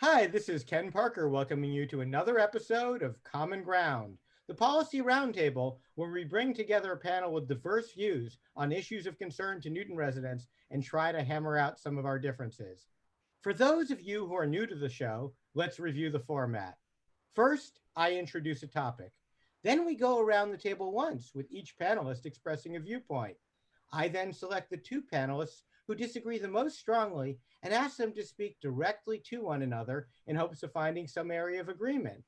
Hi, this is Ken Parker welcoming you to another episode of Common Ground, the policy roundtable where we bring together a panel with diverse views on issues of concern to Newton residents and try to hammer out some of our differences. For those of you who are new to the show, let's review the format. First, I introduce a topic. Then we go around the table once with each panelist expressing a viewpoint. I then select the two panelists who disagree the most strongly and ask them to speak directly to one another in hopes of finding some area of agreement.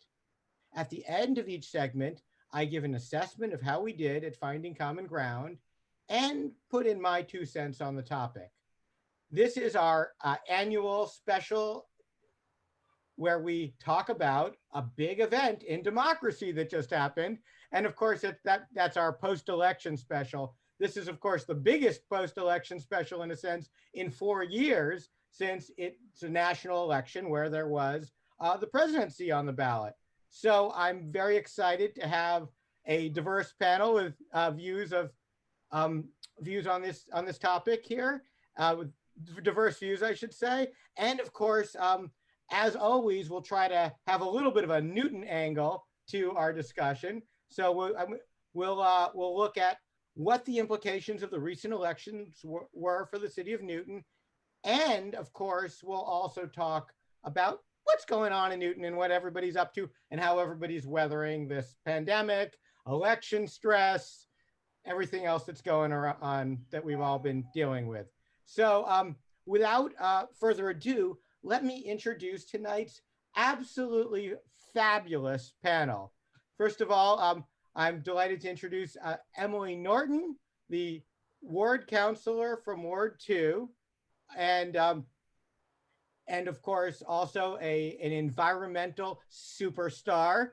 At the end of each segment, I give an assessment of how we did at finding common ground and put in my 2 cents on the topic. This is our annual special where we talk about a big event in democracy that just happened. And of course, that's our post-election special. This is, of course, the biggest post-election special in a sense in 4 years since it's a national election where there was the presidency on the ballot. So I'm very excited to have a diverse panel with views on this topic here, with diverse views, I should say. And of course, as always, we'll try to have a little bit of a Newton angle to our discussion. So we'll look at what the implications of the recent elections were for the city of Newton. And of course, we'll also talk about what's going on in Newton and what everybody's up to and how everybody's weathering this pandemic, election stress, everything else that's going on that we've all been dealing with. So without further ado, let me introduce tonight's absolutely fabulous panel. First of all, I'm delighted to introduce Emily Norton, the ward councilor from Ward 2, and of course also an environmental superstar,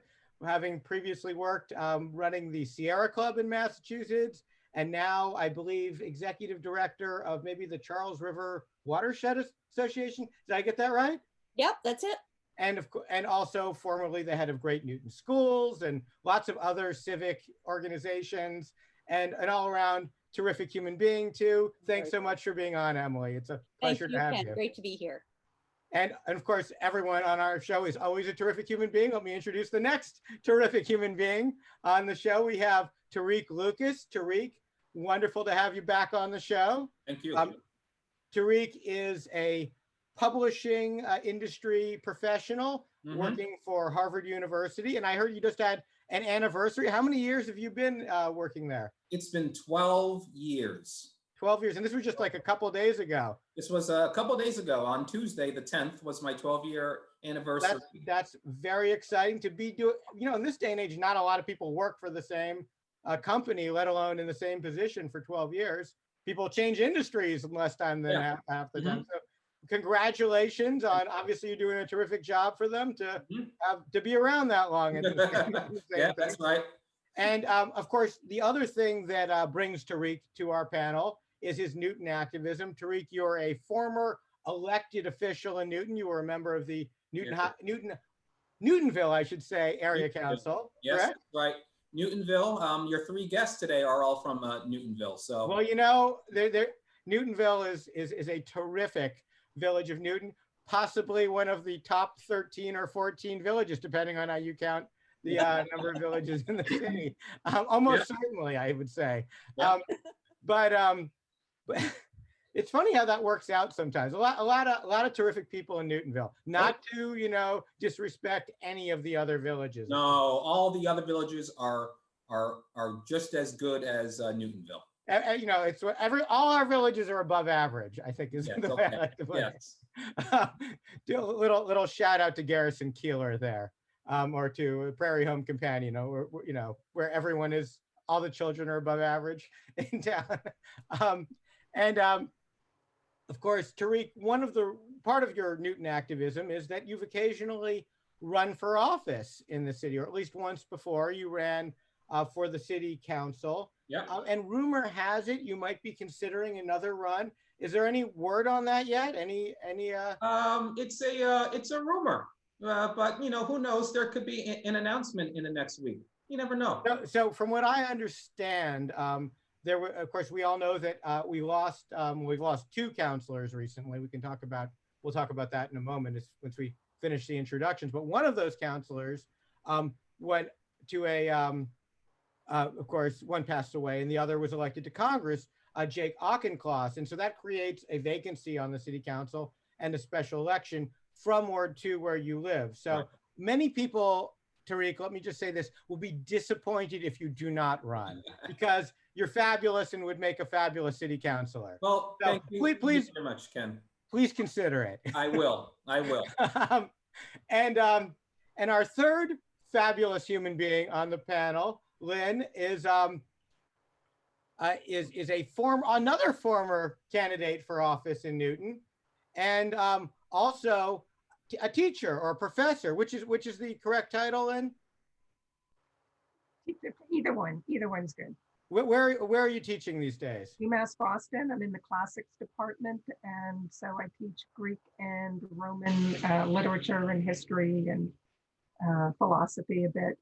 having previously worked running the Sierra Club in Massachusetts, and now I believe executive director of maybe the Charles River Watershed Association. Did I get that right? Yep, that's it. And also formerly the head of Great Newton Schools and lots of other civic organizations, and an all-around terrific human being too. Thanks so much for being on, Emily. It's a pleasure to have you. Great to be here. And of course, everyone on our show is always a terrific human being. Let me introduce the next terrific human being on the show. We have Tarik Lucas. Tarik, wonderful to have you back on the show. Thank you. Tarik is a publishing industry professional working for Harvard University. And I heard you just had an anniversary. How many years have you been working there? It's been 12 years. 12 years. And this was just like a couple of days ago. This was a couple of days ago. On Tuesday, the 10th, was my 12-year anniversary. That's very exciting to be doing. You know, in this day and age, not a lot of people work for the same company, let alone in the same position for 12 years. People change industries in less time than half the time. So congratulations on, obviously you're doing a terrific job for them to be around that long. Yeah, that's right. And of course, the other thing that brings Tarik to our panel is his Newton activism. Tarik, you're a former elected official in Newton. You were a member of the Newtonville, I should say, area council. Yes, correct? Right. Newtonville. Your three guests today are all from Newtonville. So well, you know, Newtonville is a terrific village of Newton, possibly one of the top 13 or 14 villages, depending on how you count the number of villages in the city. Almost certainly, I would say. Yeah. But it's funny how that works out sometimes. A lot of terrific people in Newtonville. Not to disrespect any of the other villages. No, all the other villages are just as good as Newtonville. You know, it's all our villages are above average, I think is the way I like to put it. Do a little shout out to Garrison Keeler there, or to Prairie Home Companion, where everyone is, all the children are above average in town. Of course, Tarik, part of your Newton activism is that you've occasionally run for office in the city, or at least once before you ran for the city council. Yeah. And rumor has it you might be considering another run. Is there any word on that yet? Any? It's a rumor, but who knows? There could be an announcement in the next week. You never know. So from what I understand, of course, we all know that we've lost two counselors recently. We can talk about we'll talk about that in a moment once we finish the introductions. But one of those counselors went to of course, one passed away and the other was elected to Congress, Jake Auchincloss. And so that creates a vacancy on the city council and a special election from Ward 2 where you live. So many people, Tarik, let me just say this, will be disappointed if you do not run because you're fabulous and would make a fabulous city councilor. Well, so thank you, please very much, Ken. Please consider it. I will. And our third fabulous human being on the panel, Lynn, is another former candidate for office in Newton, and also a teacher or a professor, which is the correct title, Lynn? Either one's good. Where are you teaching these days? UMass Boston. I'm in the classics department, and so I teach Greek and Roman literature and history and philosophy a bit.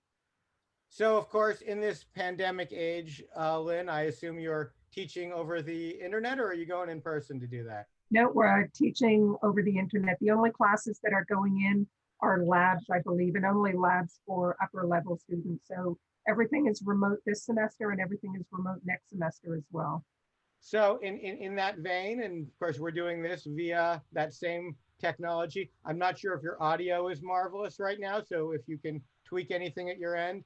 So, of course, in this pandemic age, Lynn, I assume you're teaching over the internet, or are you going in person to do that? No, we're teaching over the internet. The only classes that are going in are labs, I believe, and only labs for upper level students. So everything is remote this semester and everything is remote next semester as well. So in that vein, and of course, we're doing this via that same technology. I'm not sure if your audio is marvelous right now. So if you can tweak anything at your end.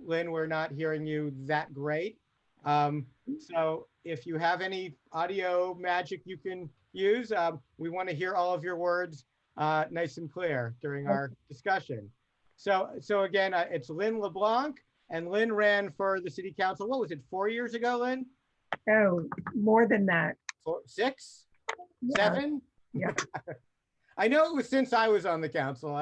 Lynn, we're not hearing you that great. So if you have any audio magic you can use, we want to hear all of your words nice and clear during our discussion. So again, it's Lynn LeBlanc, and Lynn ran for the city council. What was it, 4 years ago, Lynn? Oh, more than that. 6? Yeah. 7? Yeah. I know it was since I was on the council.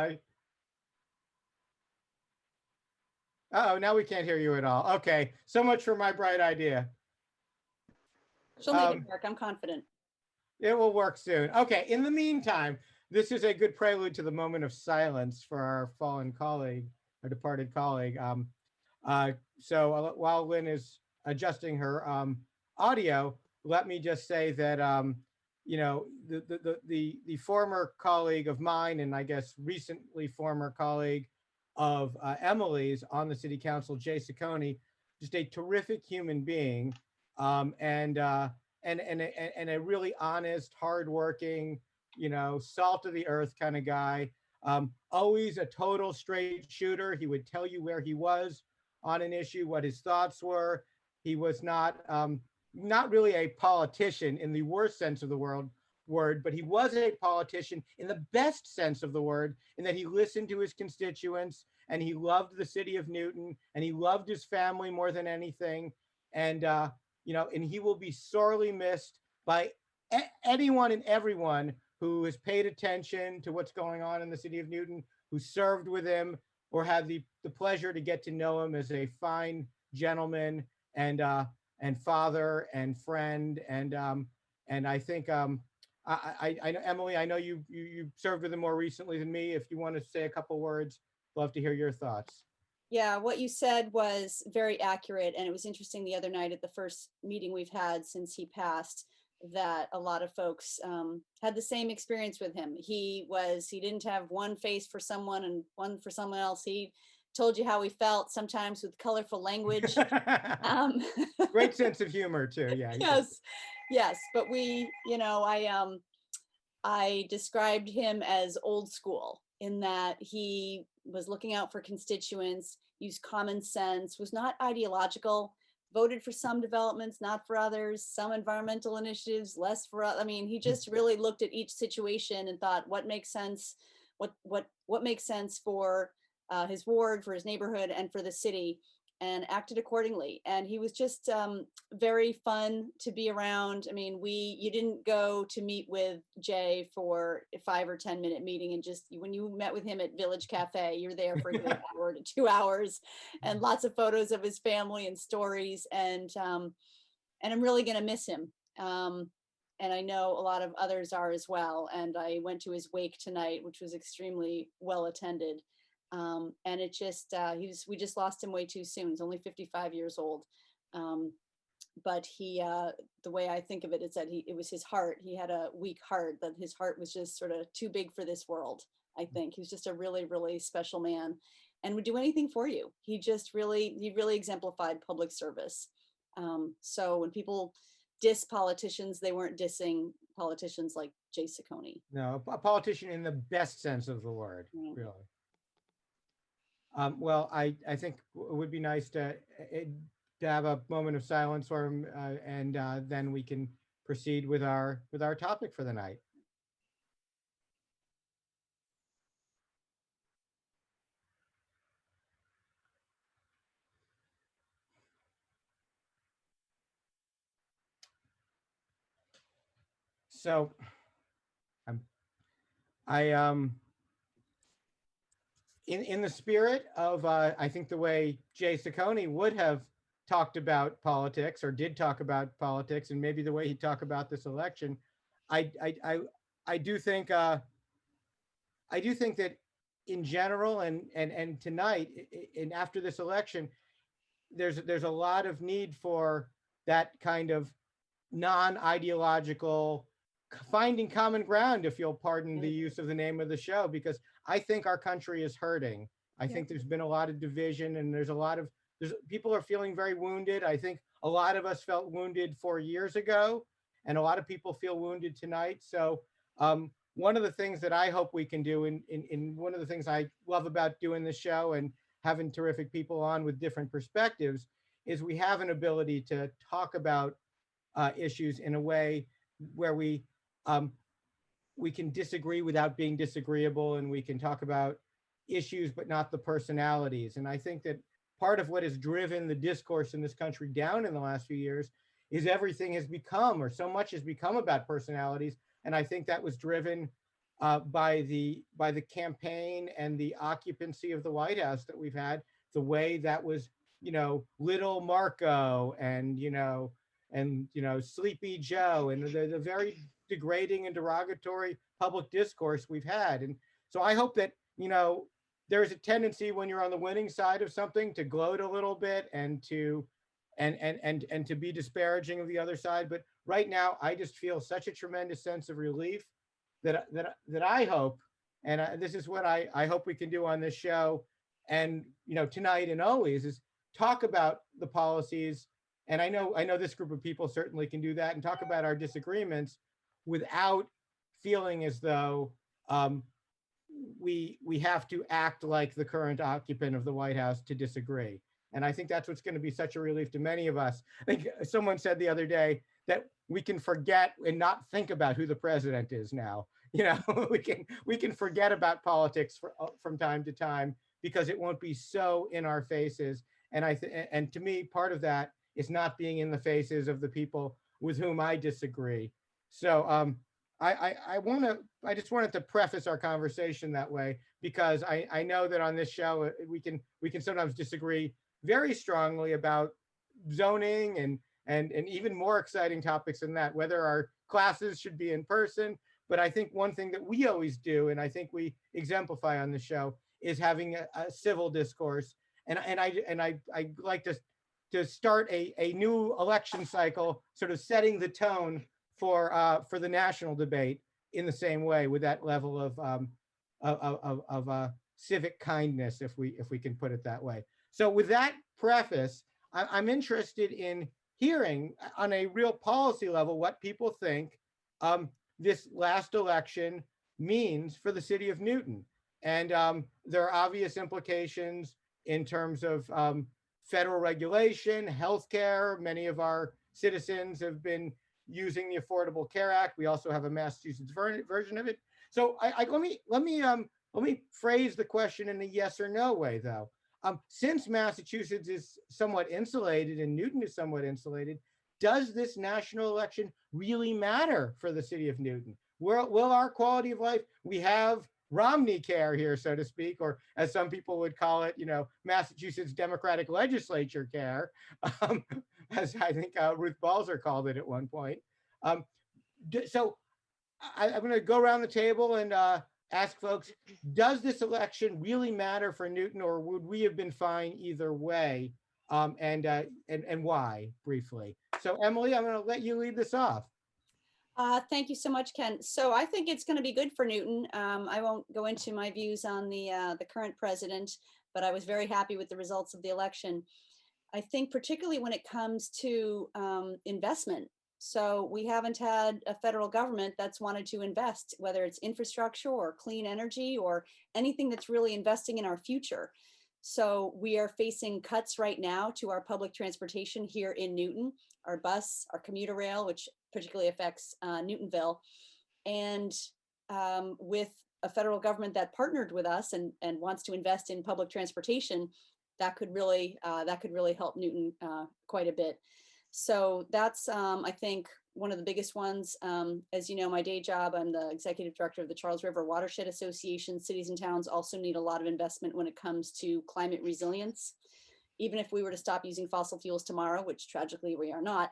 Uh-oh, now we can't hear you at all. Okay, so much for my bright idea. She'll make it work, I'm confident. It will work soon. Okay, in the meantime, this is a good prelude to the moment of silence for our fallen colleague, our departed colleague. So while Lynn is adjusting her audio, let me just say that the former colleague of mine, and I guess recently former colleague of Emily's on the city council, Jay Ciccone, just a terrific human being, and a really honest, hardworking, salt of the earth kind of guy. Always a total straight shooter. He would tell you where he was on an issue, what his thoughts were. He was not really a politician in the worst sense of the word, but he was a politician in the best sense of the word, in that he listened to his constituents and he loved the city of Newton and he loved his family more than anything. And and he will be sorely missed by anyone and everyone who has paid attention to what's going on in the city of Newton, who served with him or had the pleasure to get to know him as a fine gentleman and father and friend. And I think I know, Emily, I know you served with him more recently than me. If you want to say a couple words, love to hear your thoughts. Yeah, what you said was very accurate. And it was interesting the other night at the first meeting we've had since he passed, that a lot of folks had the same experience with him. He didn't have one face for someone and one for someone else. He told you how he felt, sometimes with colorful language. Great sense of humor too. Yeah. Yes. But I described him as old school in that he was looking out for constituents, used common sense, was not ideological, voted for some developments, not for others, some environmental initiatives, less for others. I mean, he just really looked at each situation and thought, what makes sense, what makes sense for his ward, for his neighborhood, and for the city, and acted accordingly. And he was just very fun to be around. I mean, you didn't go to meet with Jay for a 5 or 10 minute meeting and just, when you met with him at Village Cafe, you're there for a good hour to 2 hours, and lots of photos of his family and stories. And I'm really going to miss him. And I know a lot of others are as well. And I went to his wake tonight, which was extremely well attended. And it just, we just lost him way too soon. He's only 55 years old. but he, the way I think of it is that it was his heart. He had a weak heart, that his heart was just sort of too big for this world. I think he was just a really, really special man and would do anything for you. He really exemplified public service. So when people diss politicians, they weren't dissing politicians like Jay Saccone. No, a politician in the best sense of the word, really. Well, I think it would be nice to have a moment of silence for him, and then we can proceed with our topic for the night. So, in the spirit of I think the way Jay Saccone would have talked about politics, or did talk about politics, and maybe the way he talked about this election, I do think that in general, and tonight, and after this election, there's a lot of need for that kind of non-ideological finding common ground, if you'll pardon the use of the name of the show, because I think our country is hurting. I think there's been a lot of division, and there's people are feeling very wounded. I think a lot of us felt wounded 4 years ago, and a lot of people feel wounded tonight. So one of the things that I hope we can do, in one of the things I love about doing this show and having terrific people on with different perspectives, is we have an ability to talk about issues in a way where we can disagree without being disagreeable, and we can talk about issues but not the personalities. And I think that part of what has driven the discourse in this country down in the last few years is everything has become, or so much has become, about personalities. And I think that was driven by the campaign and the occupancy of the White House that we've had, the way that was, little Marco and Sleepy Joe, and the very degrading and derogatory public discourse we've had. And so I hope that, there's a tendency when you're on the winning side of something to gloat a little bit and to be disparaging of the other side. But right now, I just feel such a tremendous sense of relief that I hope, and this is what I hope we can do on this show, and tonight and always, is talk about the policies. And I know this group of people certainly can do that, and talk about our disagreements without feeling as though we have to act like the current occupant of the White House to disagree. And I think that's what's going to be such a relief to many of us. I think someone said the other day that we can forget and not think about who the president is now. We can forget about politics from time to time, because it won't be so in our faces. And to me, part of that is not being in the faces of the people with whom I disagree. So I just wanted to preface our conversation that way, because I know that on this show we can sometimes disagree very strongly about zoning and even more exciting topics than that, whether our classes should be in person. But I think one thing that we always do, and I think we exemplify on the show, is having a civil discourse. And I like to start a new election cycle, sort of setting the tone for the national debate in the same way, with that level of civic kindness, if we can put it that way. So with that preface, I'm interested in hearing on a real policy level what people think this last election means for the city of Newton. And there are obvious implications in terms of federal regulation, healthcare. Many of our citizens have been using the Affordable Care Act. We also have a Massachusetts version of it. So let me phrase the question in a yes or no way, though. Since Massachusetts is somewhat insulated and Newton is somewhat insulated, does this national election really matter for the city of Newton? Will our quality of life, we have Romney care here, so to speak, or as some people would call it, Massachusetts Democratic Legislature care, as I think Ruth Balzer called it at one point. So I'm going to go around the table and ask folks, does this election really matter for Newton, or would we have been fine either way? and why briefly. So Emily, I'm going to let you lead this off. Thank you so much, Ken. So I think it's going to be good for Newton. I won't go into my views on the current president, but I was very happy with the results of the election. I think particularly when it comes to investment. So we haven't had a federal government that's wanted to invest, whether it's infrastructure or clean energy or anything that's really investing in our future. So we are facing cuts right now to our public transportation here in Newton, our bus, our commuter rail, which particularly affects Newtonville. And with a federal government that partnered with us and wants to invest in public transportation, that could really help Newton quite a bit. So that's, I think, one of the biggest ones. As you know, my day job, I'm the executive director of the Charles River Watershed Association. Cities and towns also need a lot of investment when it comes to climate resilience. Even if we were to stop using fossil fuels tomorrow, which tragically we are not,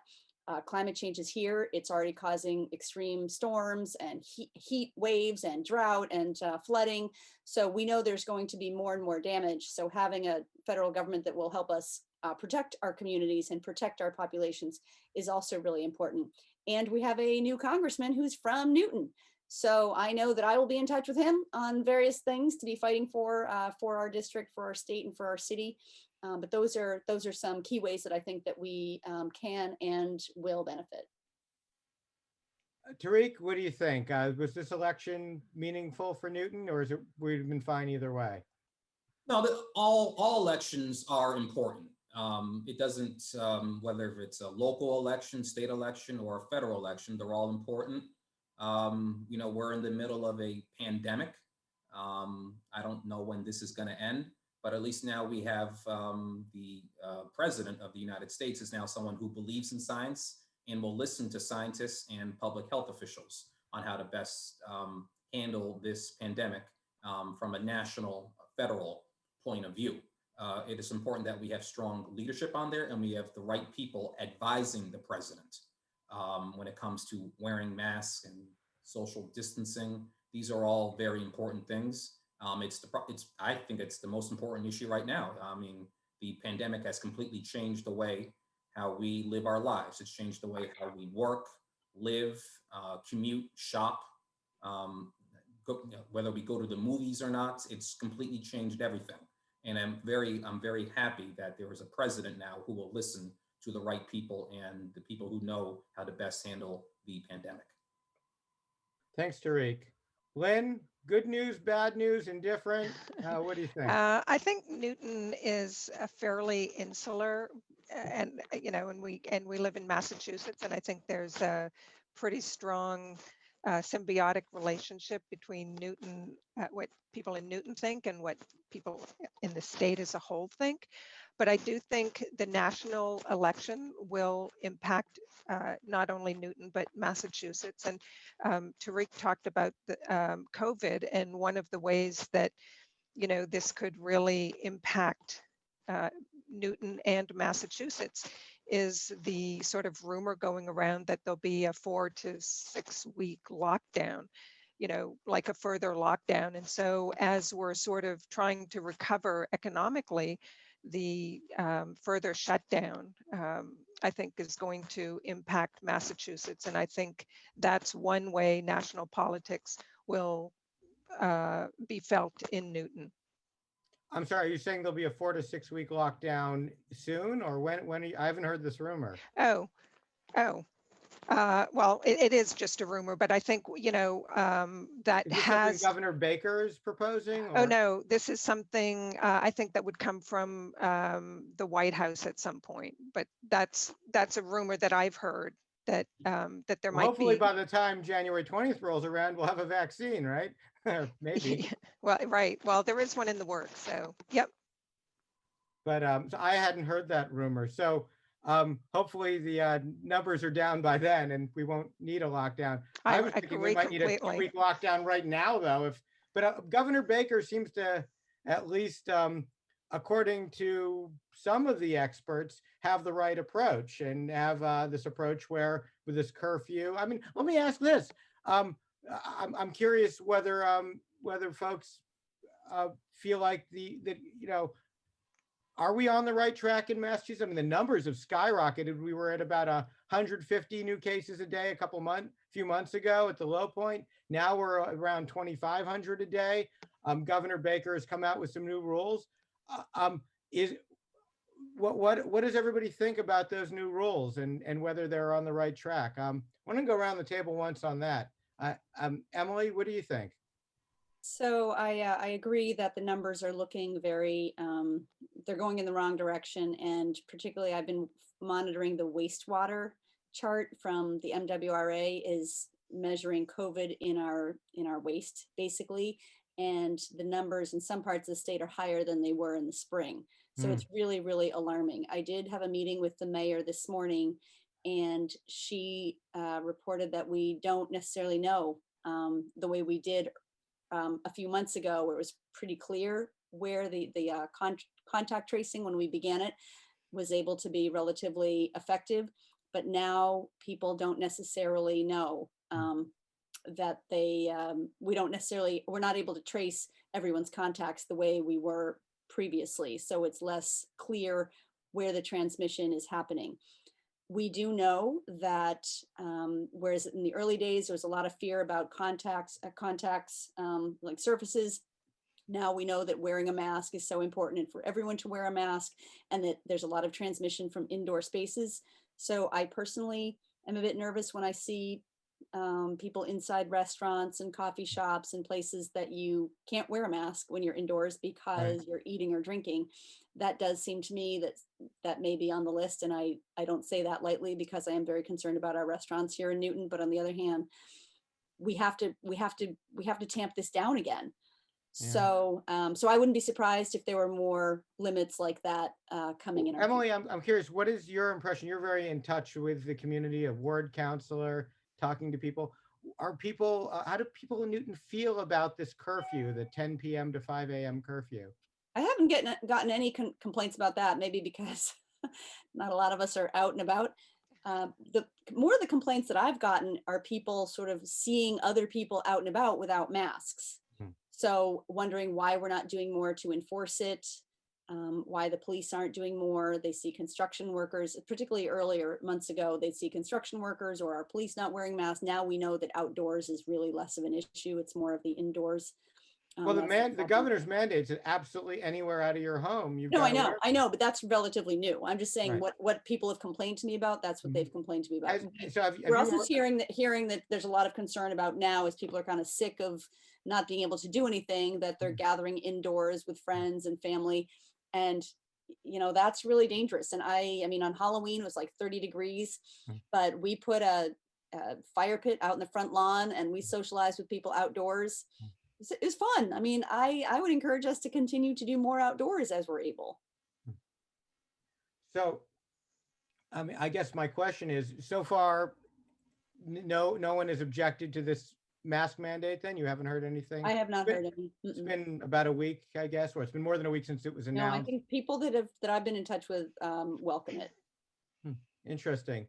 climate change is here. It's already causing extreme storms and heat waves and drought and flooding. So we know there's going to be more and more damage. So having a federal government that will help us protect our communities and protect our populations is also really important. And we have a new congressman who's from Newton. So I know that I will be in touch with him on various things to be fighting for our district, for our state, and for our city. But those are some key ways that I think that we can and will benefit. Tarik, what do you think? Was this election meaningful for Newton, or is it we've been fine either way? No, all elections are important. It doesn't, whether it's a local election, state election, or a federal election, they're all important. We're in the middle of a pandemic. I don't know when this is going to end, but at least now we have the president of the United States is now someone who believes in science and will listen to scientists and public health officials on how to best handle this pandemic from a national, federal point of view. It is important that we have strong leadership on there and we have the right people advising the president when it comes to wearing masks and social distancing. These are all very important things. I think it's the most important issue right now. I mean, the pandemic has completely changed the way how we live our lives. It's changed the way how we work, live, commute, shop, whether we go to the movies or not. It's completely changed everything. And I'm very happy that there is a president now who will listen to the right people and the people who know how to best handle the pandemic. Thanks, Tarik. Lynn, good news, bad news, indifferent. What do you think? I think Newton is a fairly insular, and we live in Massachusetts, and I think there's a pretty strong symbiotic relationship between Newton, what people in Newton think, and what people in the state as a whole think. But I do think the national election will impact not only Newton, but Massachusetts. And Tarik talked about the COVID, and one of the ways that, this could really impact Newton and Massachusetts is the sort of rumor going around that there'll be a 4 to 6 week lockdown, like a further lockdown. And so as we're sort of trying to recover economically, the further shutdown, I think, is going to impact Massachusetts. And I think that's one way national politics will be felt in Newton. I'm sorry, are you saying there'll be a 4 to 6 week lockdown soon, or when I haven't heard this rumor. Well, it is just a rumor, but I think, that Is this has. something Governor Baker is proposing? Oh, no, this is something I think that would come from the White House at some point, but that's a rumor that I've heard that that there might hopefully be. By the time January 20th rolls around, we'll have a vaccine, right? Maybe. Well, right. Well, there is one in the works, so yep. But so I hadn't heard that rumor. So hopefully the numbers are down by then and we won't need a lockdown. I was thinking we might need a 2-week lockdown right now, though. But Governor Baker seems to, at least according to some of the experts, have the right approach and have this approach where with this curfew. I mean, let me ask this. I'm curious whether folks feel like are we on the right track in Massachusetts? I mean, the numbers have skyrocketed. We were at about 150 new cases a day few months ago at the low point. Now we're around 2,500 a day. Governor Baker has come out with some new rules. What does everybody think about those new rules and whether they're on the right track? I want to go around the table once on that. Emily, what do you think? So I agree that the numbers are looking very, they're going in the wrong direction. And particularly I've been monitoring the wastewater chart from the MWRA is measuring COVID in our waste basically. And the numbers in some parts of the state are higher than they were in the spring. So it's really, really alarming. I did have a meeting with the mayor this morning, and she reported that we don't necessarily know the way we did a few months ago, where it was pretty clear where the contact tracing when we began it was able to be relatively effective. But now people don't necessarily know that we're not able to trace everyone's contacts the way we were previously. So it's less clear where the transmission is happening. We do know that whereas in the early days, there was a lot of fear about contacts like surfaces. Now we know that wearing a mask is so important and for everyone to wear a mask, and that there's a lot of transmission from indoor spaces. So I personally am a bit nervous when I see people inside restaurants and coffee shops and places that you can't wear a mask when you're indoors because you're eating or drinking. That does seem to me that may be on the list. And I don't say that lightly because I am very concerned about our restaurants here in Newton. But on the other hand, we have to tamp this down again. Yeah. So I wouldn't be surprised if there were more limits like that coming in. Emily, I'm curious, what is your impression? You're very in touch with the community, of ward counselor, talking to people. How do people in Newton feel about this curfew, the 10 p.m. to 5 a.m. curfew? I haven't gotten any complaints about that, maybe because not a lot of us are out and about. The more of the complaints that I've gotten are people sort of seeing other people out and about without masks. So wondering why we're not doing more to enforce it, why the police aren't doing more. They see construction workers, particularly earlier months ago, they'd see construction workers or our police not wearing masks. Now we know that outdoors is really less of an issue. It's more of the indoors. Well, the governor's mandates is absolutely anywhere out of your home. No, I know, but that's relatively new. I'm just saying what people have complained to me about. That's what they've complained to me about. We're also hearing that there's a lot of concern about now as people are kind of sick of not being able to do anything, that they're gathering indoors with friends and family. And, that's really dangerous. And I mean, on Halloween it was like 30 degrees, but we put a fire pit out in the front lawn and we socialized with people outdoors. It's fun. I mean, I would encourage us to continue to do more outdoors as we're able. So, I mean, I guess my question is, so far, no one has objected to this mask mandate then? You haven't heard anything? I have not heard any. It's been about a week, I guess, or it's been more than a week since it was announced. No, I think people that I've been in touch with welcome it. Interesting.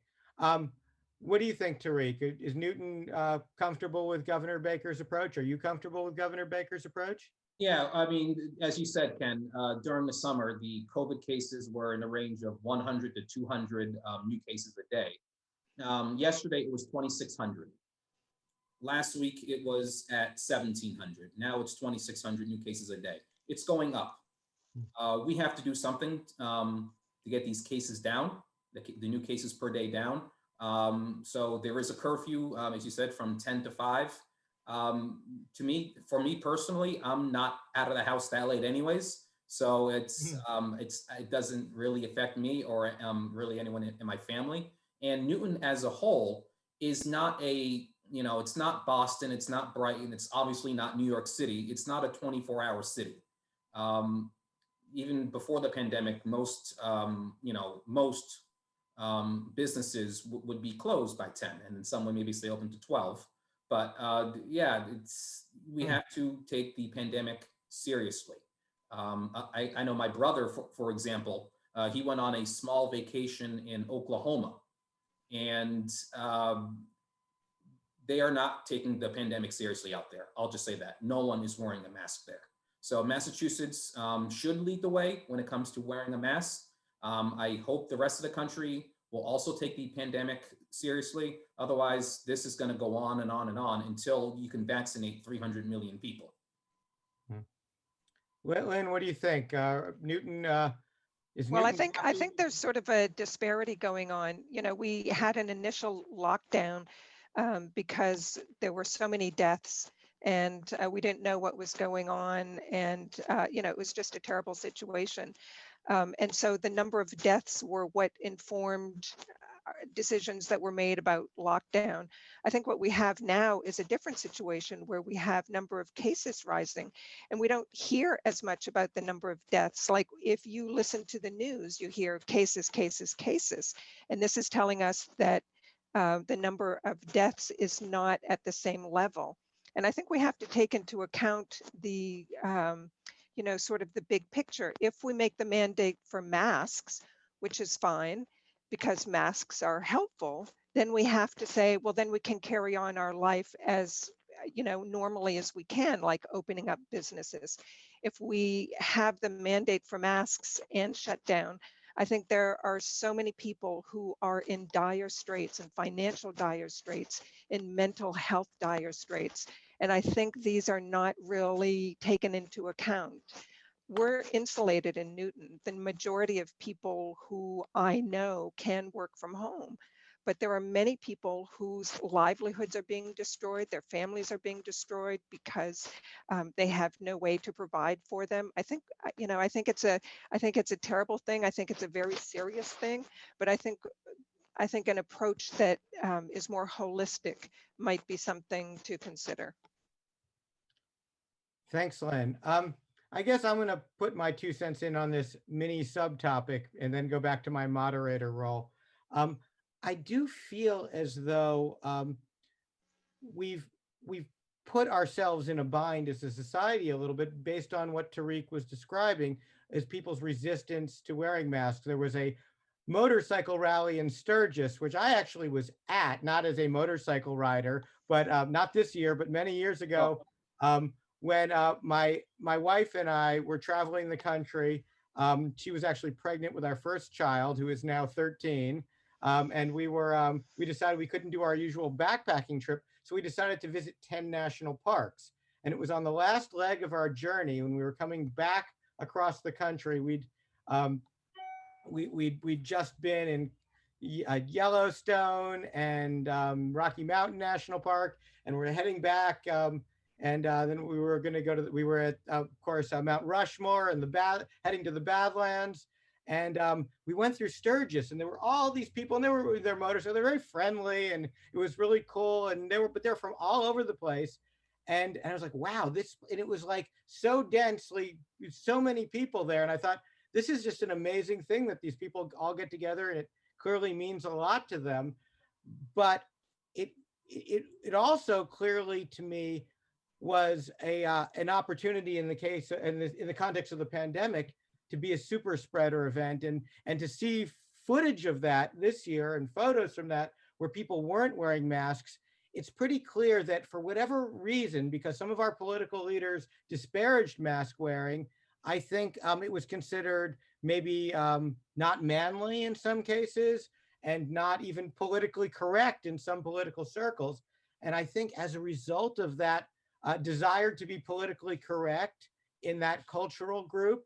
What do you think, Tarik? Is Newton comfortable with Governor Baker's approach? Are you comfortable with Governor Baker's approach? Yeah, I mean, as you said, Ken, during the summer, the COVID cases were in the range of 100 to 200 new cases a day. Yesterday, it was 2,600. Last week, it was at 1,700. Now it's 2,600 new cases a day. It's going up. We have to do something to get these cases down, the new cases per day down. So there is a curfew, as you said, from 10 to 5. For me personally, I'm not out of the house that late anyways. So it doesn't really affect me or really anyone in my family. And Newton as a whole is not it's not Boston, it's not Brighton, it's obviously not New York City. It's not a 24-hour city. Even before the pandemic, most businesses would be closed by 10, and then some would maybe stay open to 12. But we have to take the pandemic seriously. I know my brother, for example, he went on a small vacation in Oklahoma, and they are not taking the pandemic seriously out there. I'll just say that. No one is wearing a mask there. So Massachusetts should lead the way when it comes to wearing a mask. I hope the rest of the country will also take the pandemic seriously. Otherwise, this is going to go on and on and on until you can vaccinate 300 million people. Lynn, what do you think? Newton, is Well, Newton? I think there's sort of a disparity going on. You know, we had an initial lockdown because there were so many deaths, and we didn't know what was going on, and you know, it was just a terrible situation. And so the number of deaths were what informed decisions that were made about lockdown. I think what we have now is a different situation where we have number of cases rising, and we don't hear as much about the number of deaths. Like if you listen to the news, you hear cases, cases, cases. And this is telling us that the number of deaths is not at the same level. And I think we have to take into account the, you know, sort of the big picture. If we make the mandate for masks, which is fine, because masks are helpful, then we have to say, well, then we can carry on our life as, you know, normally as we can, like opening up businesses. If we have the mandate for masks and shut down, I think there are so many people who are in dire straits and financial dire straits, in mental health dire straits. And I think these are not really taken into account. We're insulated in Newton. The majority of people who I know can work from home, but there are many people whose livelihoods are being destroyed, their families are being destroyed because they have no way to provide for them. I think, you know, I think it's a terrible thing. I think it's a very serious thing, but I think an approach that is more holistic might be something to consider. Thanks, Lynn. I guess I'm going to put my 2 cents in on this mini subtopic and then go back to my moderator role. I do feel as though we've put ourselves in a bind as a society a little bit based on what Tarik was describing as people's resistance to wearing masks. There was a motorcycle rally in Sturgis, which I actually was at, not as a motorcycle rider, but not this year, but many years ago. When my wife and I were traveling the country. She was actually pregnant with our first child, who is now 13. And we decided we couldn't do our usual backpacking trip. So we decided to visit 10 national parks. And it was on the last leg of our journey when we were coming back across the country. We'd just been in Yellowstone and Rocky Mountain National Park, and we're heading back. And then we were going to go to, we were at, of course, Mount Rushmore and heading to the Badlands. And we went through Sturgis, and there were all these people, and they were with their motorcycles. They're very friendly, and it was really cool. And they're from all over the place. And I was like, wow, and it was like so densely, so many people there. And I thought, this is just an amazing thing that these people all get together, and it clearly means a lot to them. But it also clearly to me was an opportunity in the context of the pandemic to be a super spreader event, and to see footage of that this year and photos from that where people weren't wearing masks. It's pretty clear that for whatever reason, because some of our political leaders disparaged mask wearing, I think it was considered maybe not manly in some cases and not even politically correct in some political circles. And I think as a result of that desire to be politically correct in that cultural group,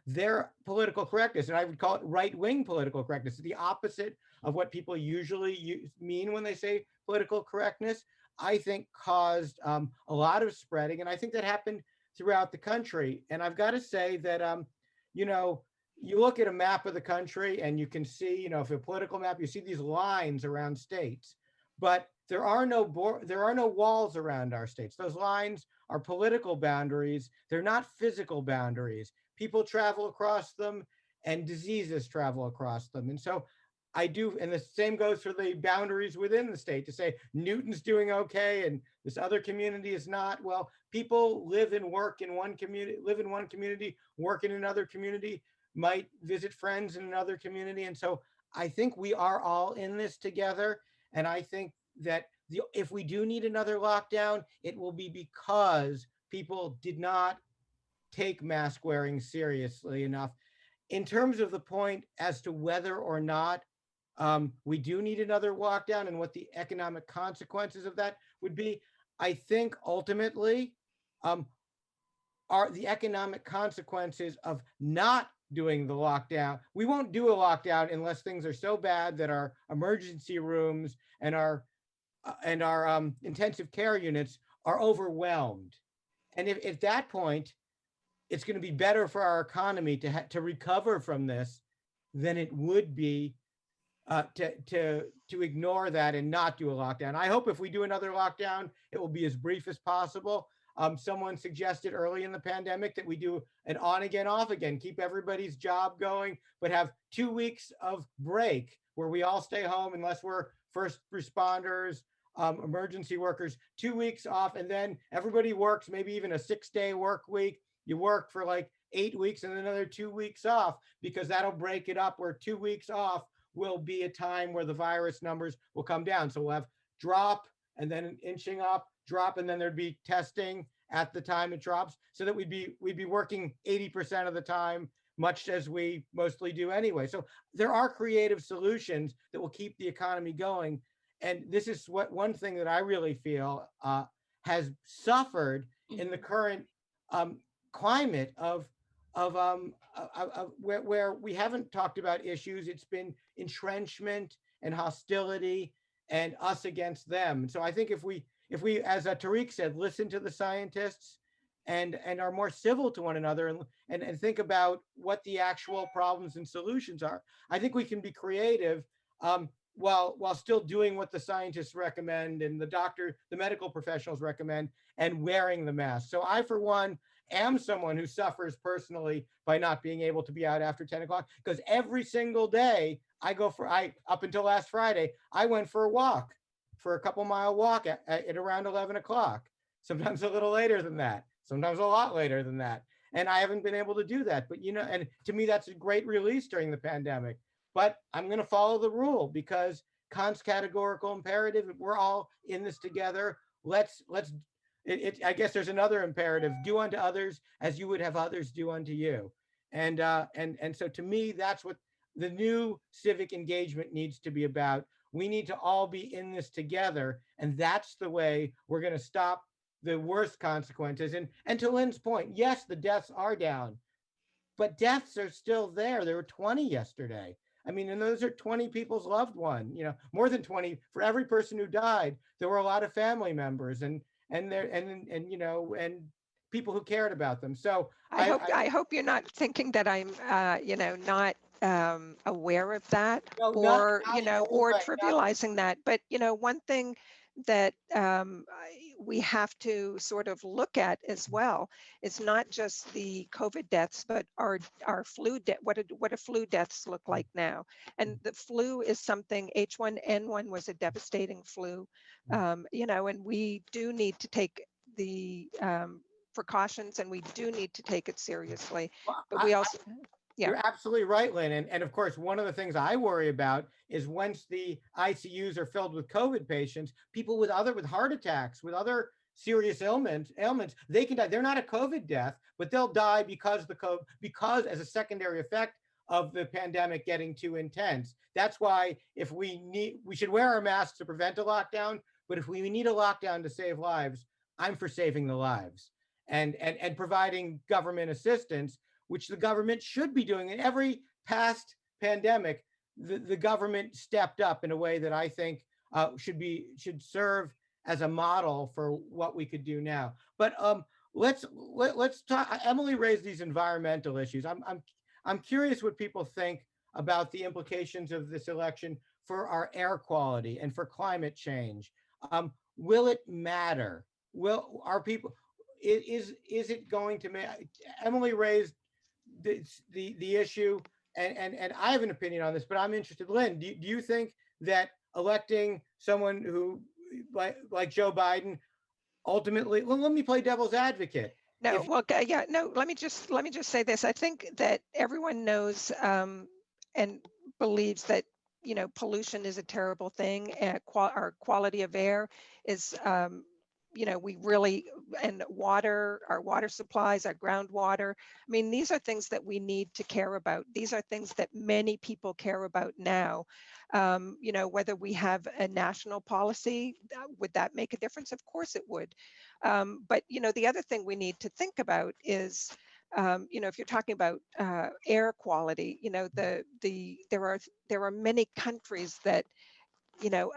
their political correctness, and I would call it right-wing political correctness, the opposite of what people usually mean when they say political correctness, I think caused a lot of spreading. And I think that happened throughout the country. And I've got to say that, you know, you look at a map of the country and you can see, you know, if a political map, you see these lines around states, but there are no walls around our states. Those lines are political boundaries. They're not physical boundaries. People travel across them and diseases travel across them. And so I do, and the same goes for the boundaries within the state, to say Newton's doing okay and this other community is not. Well, people live and work in one community, work in another community, might visit friends in another community. And so I think we are all in this together. And I think that if we do need another lockdown, it will be because people did not take mask wearing seriously enough. In terms of the point as to whether or not we do need another lockdown and what the economic consequences of that would be, I think ultimately um, are the economic consequences of not doing the lockdown. We won't do a lockdown unless things are so bad that our emergency rooms and our intensive care units are overwhelmed. And if at that point, it's going to be better for our economy to recover from this than it would be to ignore that and not do a lockdown. I hope if we do another lockdown, it will be as brief as possible. Someone suggested early in the pandemic that we do an on again, off again, keep everybody's job going, but have 2 weeks of break where we all stay home unless we're first responders, emergency workers, 2 weeks off, and then everybody works, maybe even a 6-day work week. You work for like 8 weeks and another 2 weeks off, because that'll break it up where 2 weeks off will be a time where the virus numbers will come down. So we'll have drop and then inching up, drop, and then there'd be testing at the time it drops, so that we'd be working 80% of the time, much as we mostly do anyway. So there are creative solutions that will keep the economy going. And this is one thing that I really feel has suffered in the current climate of where we haven't talked about issues. It's been entrenchment and hostility and us against them. So I think if we, as Tarik said, listen to the scientists and are more civil to one another and think about what the actual problems and solutions are, I think we can be creative while still doing what the scientists recommend and the medical professionals recommend, and wearing the mask. So I, for one, am someone who suffers personally by not being able to be out after 10 o'clock, because every single day up until last Friday, I went for a walk, for a couple-mile walk at around 11 o'clock, sometimes a little later than that, sometimes a lot later than that. And I haven't been able to do that. But, and to me, that's a great release during the pandemic. But I'm going to follow the rule, because Kant's categorical imperative, we're all in this together. I guess there's another imperative: do unto others as you would have others do unto you. And so to me, that's what the new civic engagement needs to be about. We need to all be in this together, and that's the way we're going to stop the worst consequences. And to Lynn's point, yes, the deaths are down, but deaths are still there. There were 20 yesterday. I mean, and those are 20 people's loved one, more than 20 for every person who died. There were a lot of family members and people who cared about them. So I hope you're not thinking that I'm, not aware of that, no, or, not or way, trivializing that. But, one thing that we have to sort of look at as well, it's not just the COVID deaths, but our flu what do flu deaths look like now? And the flu is something, H1N1 was a devastating flu, and we do need to take the precautions, and we do need to take it seriously. But we also, yeah. You're absolutely right, Lynn. And of course, one of the things I worry about is once the ICUs are filled with COVID patients, people with heart attacks, with other serious ailments, they can die. They're not a COVID death, but they'll die because as a secondary effect of the pandemic getting too intense. That's why we should wear our masks to prevent a lockdown. But if we need a lockdown to save lives, I'm for saving the lives and providing government assistance, which the government should be doing. In every past pandemic, the government stepped up in a way that I think should serve as a model for what we could do now. But let's talk. Emily raised these environmental issues. I'm curious what people think about the implications of this election for our air quality and for climate change. Will it matter? Will our people? Is it going to matter? Emily raised the issue, and I have an opinion on this, but I'm interested. Lynn, do you think that electing someone who like Joe Biden ultimately? Well, let me play devil's advocate. No, let me just say this. I think that everyone knows and believes that pollution is a terrible thing, and our quality of air is we really, and water, our water supplies, our groundwater. I mean, these are things that we need to care about. These are things that many people care about now. Whether we have a national policy, would that make a difference? Of course it would. But the other thing we need to think about is, if you're talking about air quality, there are many countries that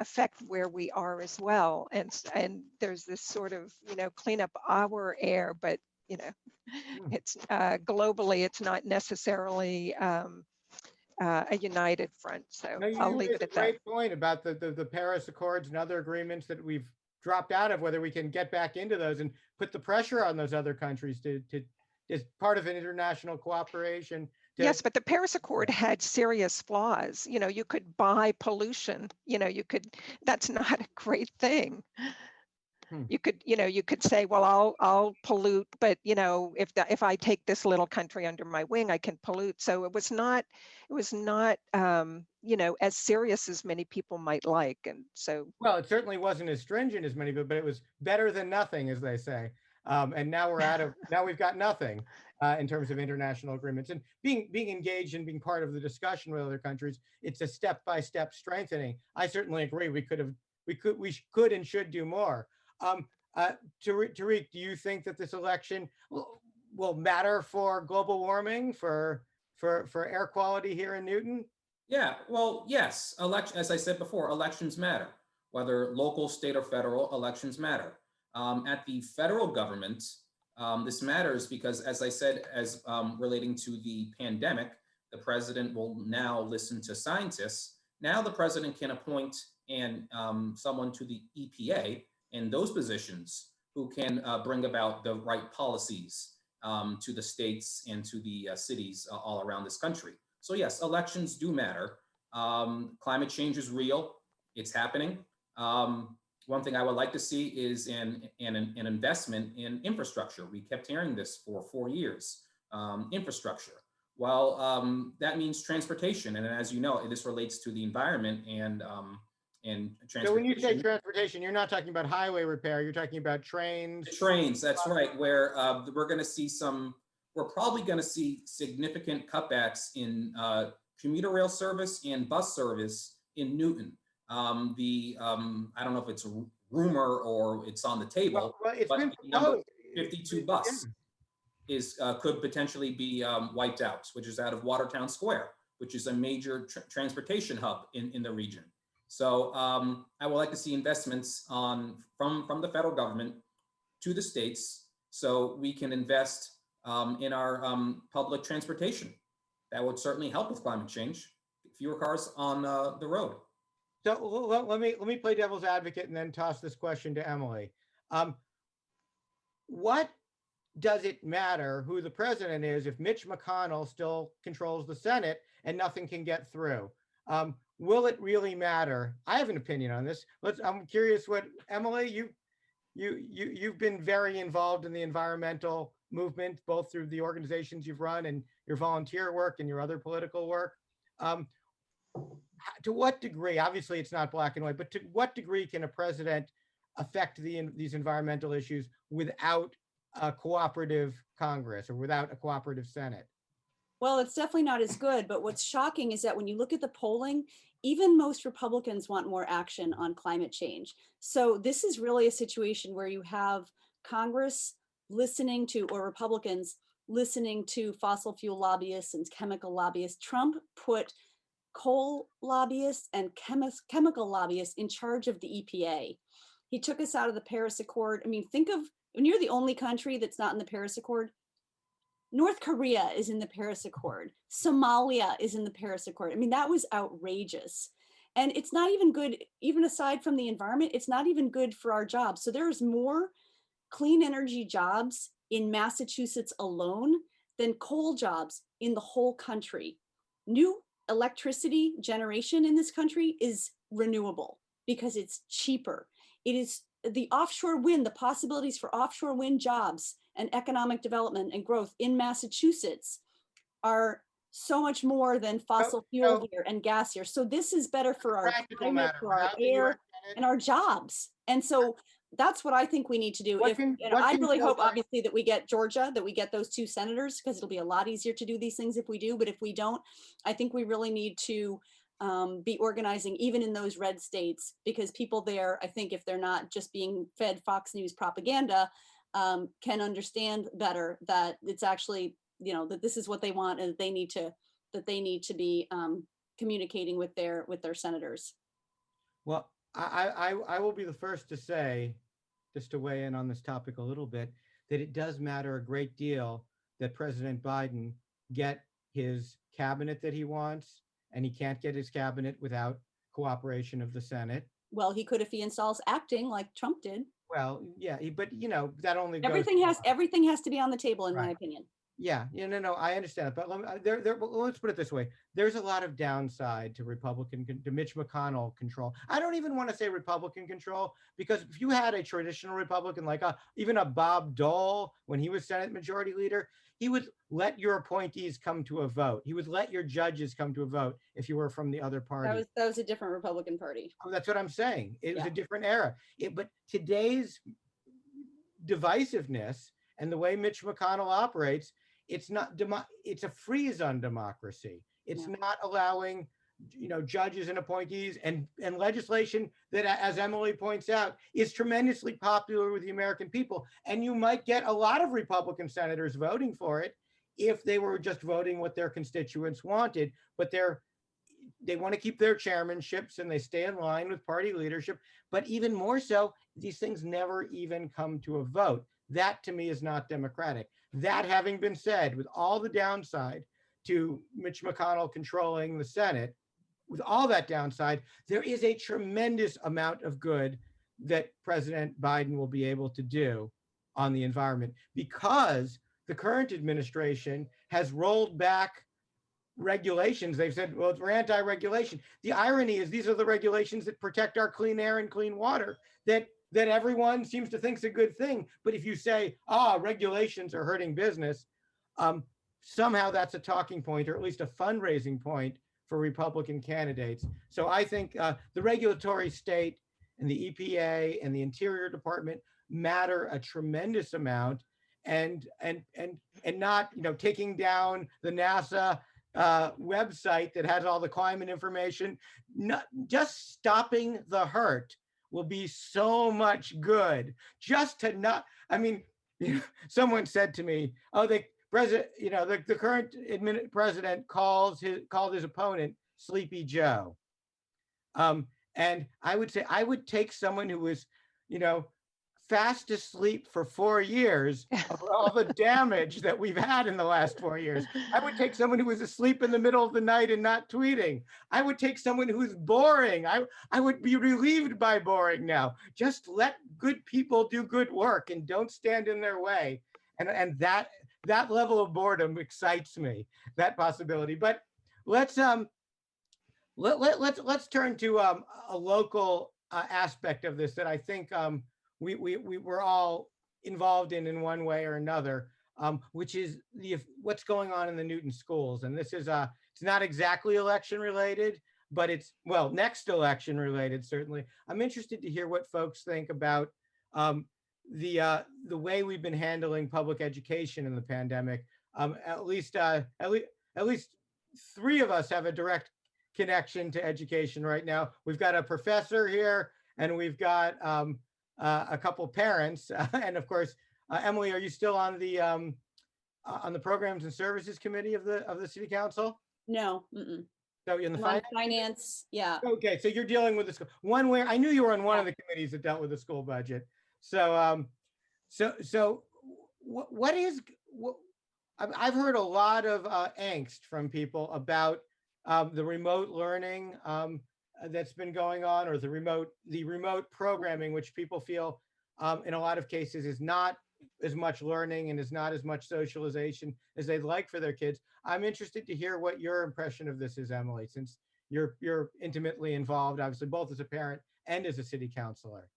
affect where we are as well, and there's this sort of clean up our air, but it's globally it's not necessarily a united front. So No, I'll you leave raise it a at that. great point about the Paris Accords and other agreements that we've dropped out of, whether we can get back into those and put the pressure on those other countries to as part of an international cooperation. Yes, but the Paris Accord had serious flaws. You could buy pollution. That's not a great thing. You could say, well, I'll pollute, but if I take this little country under my wing, I can pollute. So it was not as serious as many people might like. And so, well, it certainly wasn't as stringent as many, but it was better than nothing, as they say. And now we've got nothing in terms of international agreements, and being engaged and being part of the discussion with other countries. It's a step-by-step strengthening. I certainly agree. We could and should do more. Tarik, do you think that this election will matter for global warming, for air quality here in Newton? Yeah, well, yes. As I said before, elections matter. Whether local, state, or federal, elections matter. At the federal government, this matters because, as I said, as relating to the pandemic, the president will now listen to scientists. Now the president can appoint someone to the EPA in those positions who can bring about the right policies to the states and to the cities all around this country. So yes, elections do matter. Climate change is real. It's happening. One thing I would like to see is an investment in infrastructure. We kept hearing this for 4 years, infrastructure. Well, that means transportation. And as you know, this relates to the environment and transportation. So when you say transportation, you're not talking about highway repair, you're talking about trains. Trains, that's right, where we're probably going to see significant cutbacks in commuter rail service and bus service in Newton. I don't know if it's a rumor or it's on the table, well, it's but been the number 52 bus could potentially be wiped out, which is out of Watertown Square, which is a major transportation hub in the region. So I would like to see investments from the federal government to the states so we can invest in our public transportation. That would certainly help with climate change. Fewer cars on the road. So let me play devil's advocate and then toss this question to Emily. What does it matter who the president is if Mitch McConnell still controls the Senate and nothing can get through? Will it really matter? I have an opinion on this. I'm curious what Emily, you've been very involved in the environmental movement, both through the organizations you've run and your volunteer work and your other political work. To what degree, obviously it's not black and white, but to what degree can a president affect these environmental issues without a cooperative Congress or without a cooperative Senate? Well, it's definitely not as good, but what's shocking is that when you look at the polling, even most Republicans want more action on climate change. So this is really a situation where you have Congress listening to, or Republicans listening to, fossil fuel lobbyists and chemical lobbyists. Trump put coal lobbyists and chemical lobbyists in charge of the EPA. He took us out of the Paris Accord. I mean, think of when you're the only country that's not in the Paris Accord. North Korea is in the Paris Accord. Somalia is in the Paris Accord. I mean, that was outrageous. And it's not even good, even aside from the environment, it's not even good for our jobs. So there's more clean energy jobs in Massachusetts alone than coal jobs in the whole country. New electricity generation in this country is renewable because it's cheaper. It is the offshore wind, the possibilities for offshore wind jobs and economic development and growth in Massachusetts are so much more than fossil fuel here and gas here. So this is better for our climate, for our air, and our jobs. And so that's what I think we need to do. What If, can- you know, what I can really hope Georgia- obviously that we get Georgia, that we get those 2 senators, because it'll be a lot easier to do these things if we do. But if we don't, I think we really need to be organizing even in those red states, because people there, I think if they're not just being fed Fox News propaganda, can understand better that it's actually, you know, that this is what they want, and that they need to be communicating with their senators. Well, I will be the first to say, just to weigh in on this topic a little bit, that it does matter a great deal that President Biden get his cabinet that he wants, and he can't get his cabinet without cooperation of the Senate. Well, he could if he installs acting like Trump did. Well, yeah, but that only goes. Everything has to be on the table, in my Right. opinion. Yeah, no, I understand it, but let's put it this way: there's a lot of downside to to Mitch McConnell control. I don't even want to say Republican control, because if you had a traditional Republican, like even a Bob Dole when he was Senate Majority Leader, he would let your appointees come to a vote. He would let your judges come to a vote if you were from the other party. That was a different Republican Party. Oh, that's what I'm saying. It was Yeah. a different era. But today's divisiveness and the way Mitch McConnell operates, it's a freeze on democracy. It's Yeah. not allowing, judges and appointees and legislation that, as Emily points out, is tremendously popular with the American people. And you might get a lot of Republican senators voting for it if they were just voting what their constituents wanted, but they want to keep their chairmanships and they stay in line with party leadership. But even more so, these things never even come to a vote. That to me is not democratic. That having been said, with all the downside to Mitch McConnell controlling the Senate, with all that downside, there is a tremendous amount of good that President Biden will be able to do on the environment, because the current administration has rolled back regulations. They've said, well, we're anti-regulation. The irony is these are the regulations that protect our clean air and clean water that everyone seems to think is a good thing. But if you say, regulations are hurting business, somehow that's a talking point, or at least a fundraising point for Republican candidates. So I think the regulatory state and the EPA and the Interior Department matter a tremendous amount, and not, taking down the NASA website that has all the climate information. Just stopping the hurt will be so much good. Just to not, someone said to me, the president, the current president called his opponent Sleepy Joe. And I would say I would take someone who was, fast asleep for 4 years of all the damage that we've had in the last 4 years. I would take someone who was asleep in the middle of the night and not tweeting. I would take someone who's boring. I would be relieved by boring now. Just let good people do good work and don't stand in their way. And that level of boredom excites me, that possibility. But let's turn to a local aspect of this that I think we're all involved in one way or another, which is what's going on in the Newton schools. And this is it's not exactly election related, but it's, well, next election related, certainly. I'm interested to hear what folks think about the way we've been handling public education in the pandemic. At least 3 of us have a direct connection to education right now. We've got a professor here, and we've got a couple parents, and of course, Emily, are you still on the Programs and Services Committee of the City Council? No. Mm-mm. So you're in the I'm on finance. Yeah. Okay, so you're dealing with the school. I knew you were on one of the committees that dealt with the school budget. So, I've heard a lot of angst from people about the remote learning that's been going on, or the remote programming, which people feel in a lot of cases is not as much learning and is not as much socialization as they'd like for their kids. I'm interested to hear what your impression of this is, Emily, since you're intimately involved, obviously, both as a parent and as a city councilor.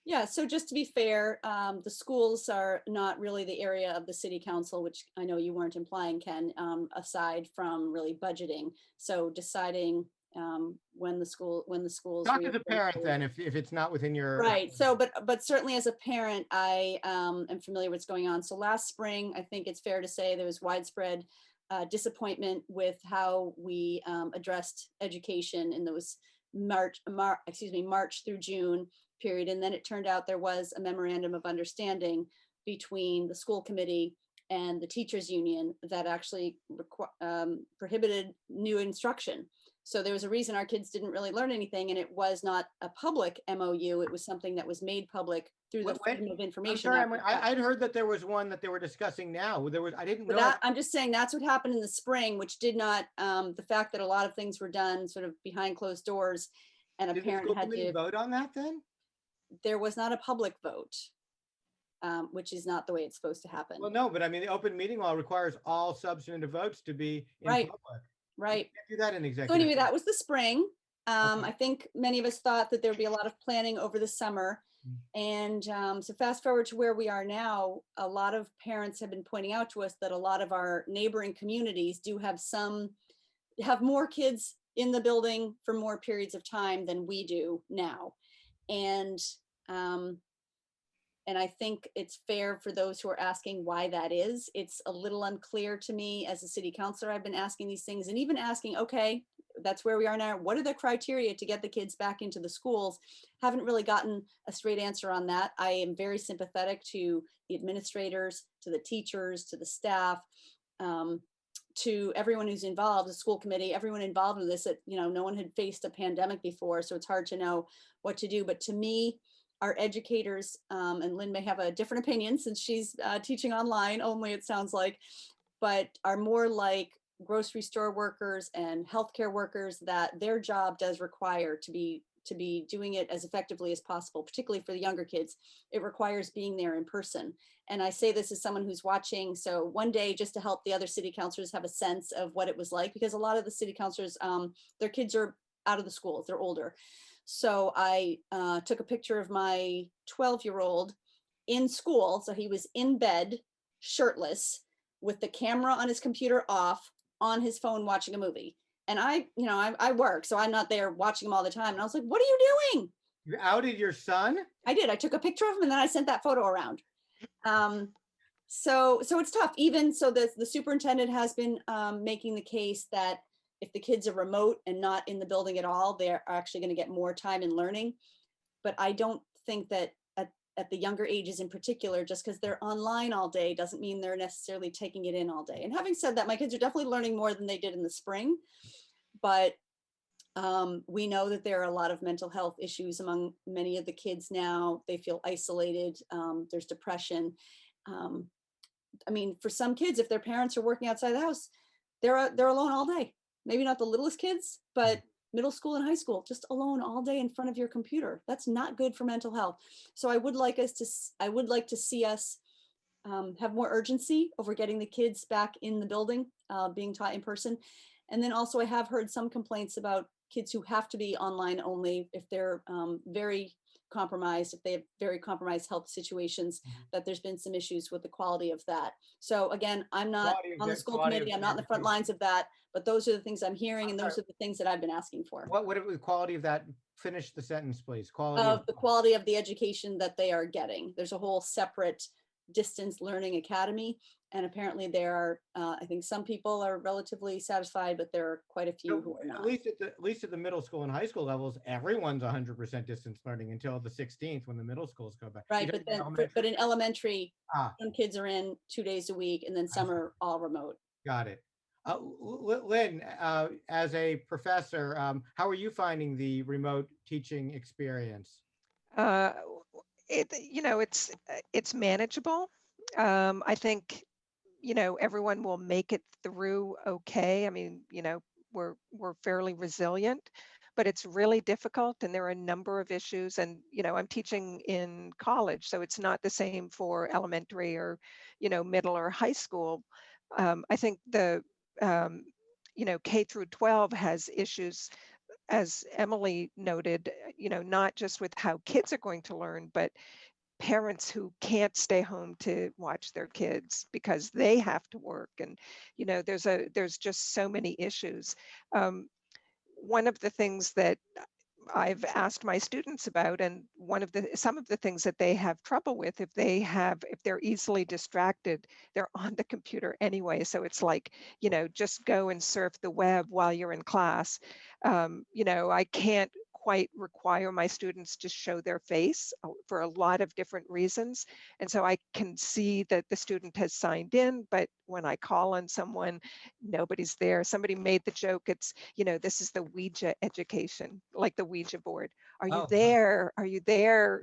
Yeah, so just to be fair, the schools are not really the area of the city council, which I know you weren't implying, Ken, aside from really budgeting. So deciding when the schools Talk to the reopen. parent then if it's not within your. Right. So, but certainly as a parent, I am familiar with what's going on. So last spring, I think it's fair to say there was widespread disappointment with how we addressed education in those March through June period. And then it turned out there was a memorandum of understanding between the school committee and the teachers union that actually prohibited new instruction. So there was a reason our kids didn't really learn anything, and it was not a public MOU. It was something that was made public through the Freedom of Information Act. I'd heard that there was one that they were discussing now. I didn't know. I'm just saying that's what happened in the spring, which did not, the fact that a lot of things were done sort of behind closed doors, and a parent had to vote on that then? There was not a public vote, which is not the way it's supposed to happen. Well, no, but I mean, the open meeting law requires all substantive votes to be in Right. public. Right. You can't do that in executive. So anyway, that was the spring. Okay. I think many of us thought that there would be a lot of planning over the summer. And so fast forward to where we are now, a lot of parents have been pointing out to us that a lot of our neighboring communities do have more kids in the building for more periods of time than we do now. And I think it's fair for those who are asking why that is. It's a little unclear to me as a city councilor. I've been asking these things and even asking, okay, that's where we are now. What are the criteria to get the kids back into the schools? Haven't really gotten a straight answer on that. I am very sympathetic to the administrators, to the teachers, to the staff, to everyone who's involved, the school committee, everyone involved in this. That, no one had faced a pandemic before, so it's hard to know what to do. But to me, our educators, and Lynn may have a different opinion since she's teaching online only, it sounds like, but are more like grocery store workers and healthcare workers, that their job does require to be doing it as effectively as possible, particularly for the younger kids. It requires being there in person. And I say this as someone who's watching. So one day, just to help the other city councilors have a sense of what it was like, because a lot of the city councilors, their kids are out of the schools, they're older. So I took a picture of my 12-year-old in school. So he was in bed, shirtless, with the camera on his computer off, on his phone watching a movie. And I work, so I'm not there watching him all the time. And I was like, what are you doing? You outed your son? I did. I took a picture of him and then I sent that photo around. So it's tough. Even so, the superintendent has been making the case that if the kids are remote and not in the building at all, they're actually going to get more time in learning. But I don't think that at the younger ages in particular, just because they're online all day doesn't mean they're necessarily taking it in all day. And having said that, my kids are definitely learning more than they did in the spring. But we know that there are a lot of mental health issues among many of the kids now. They feel isolated. There's depression. I mean, for some kids, if their parents are working outside the house, they're alone all day. Maybe not the littlest kids, but middle school and high school, just alone all day in front of your computer. That's not good for mental health. So I would like to see us have more urgency over getting the kids back in the building, being taught in person. And then also I have heard some complaints about kids who have to be online only if they're very compromised, if they have very compromised health situations, that there's been some issues with the quality of that. So again, I'm not on the school committee, I'm not in the front lines of that, but those are the things I'm hearing, and those are the things that I've been asking for. What the quality of that? Finish the sentence, please. The quality of the education that they are getting. There's a whole separate distance learning academy, and apparently there are I think some people are relatively satisfied, but there are quite a few who are not. At least at the middle school and high school levels, everyone's 100% distance learning until the 16th when the middle schools go back. Right, but in elementary, some kids are in 2 days a week, and then some are all remote. Got it. Lynn, as a professor, how are you finding the remote teaching experience? It's manageable. I think, everyone will make it through okay. I mean, we're fairly resilient, but it's really difficult, and there are a number of issues. And, I'm teaching in college, so it's not the same for elementary or, middle or high school. I think the K through 12 has issues, as Emily noted, not just with how kids are going to learn, but parents who can't stay home to watch their kids because they have to work. And, there's just so many issues. one of the things that I've asked my students about, and some of the things that they have trouble with, if they're easily distracted, they're on the computer anyway. So it's like, just go and surf the web while you're in class. I can't quite require my students to show their face for a lot of different reasons. And so I can see that the student has signed in, but when I call on someone, nobody's there. Somebody made the joke, it's, this is the Ouija education, like the Ouija board. Are you Oh. there? Are you there?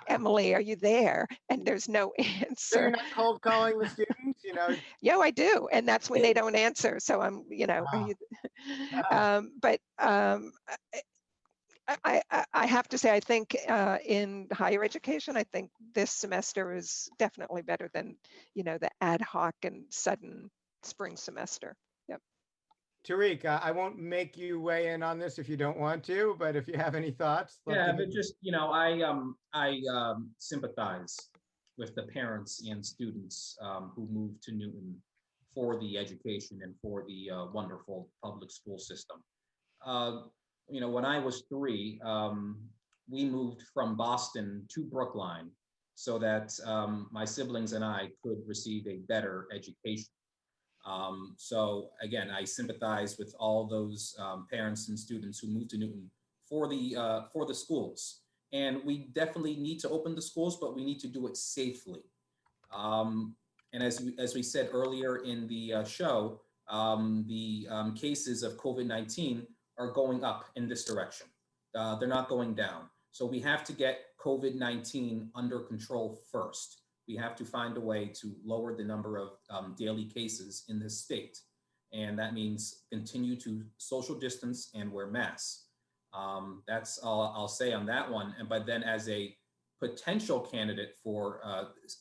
Emily, are you there? And there's no So answer. you're not cold calling the students, Yeah, I do. And that's when they don't answer. So I'm, are you, but I have to say, I think in higher education, I think this semester is definitely better than, the ad hoc and sudden spring semester. Yep. Tarik, I won't make you weigh in on this if you don't want to, but if you have any thoughts. Yeah, but just, I sympathize with the parents and students who moved to Newton for the education and for the wonderful public school system. When I was 3, we moved from Boston to Brookline so that my siblings and I could receive a better education. So again, I sympathize with all those parents and students who moved to Newton for the schools. And we definitely need to open the schools, but we need to do it safely. And as we said earlier in the show, the cases of COVID-19 are going up in this direction. They're not going down. So we have to get COVID-19 under control first. We have to find a way to lower the number of daily cases in this state. And that means continue to social distance and wear masks. That's all I'll say on that one. But then as a potential candidate for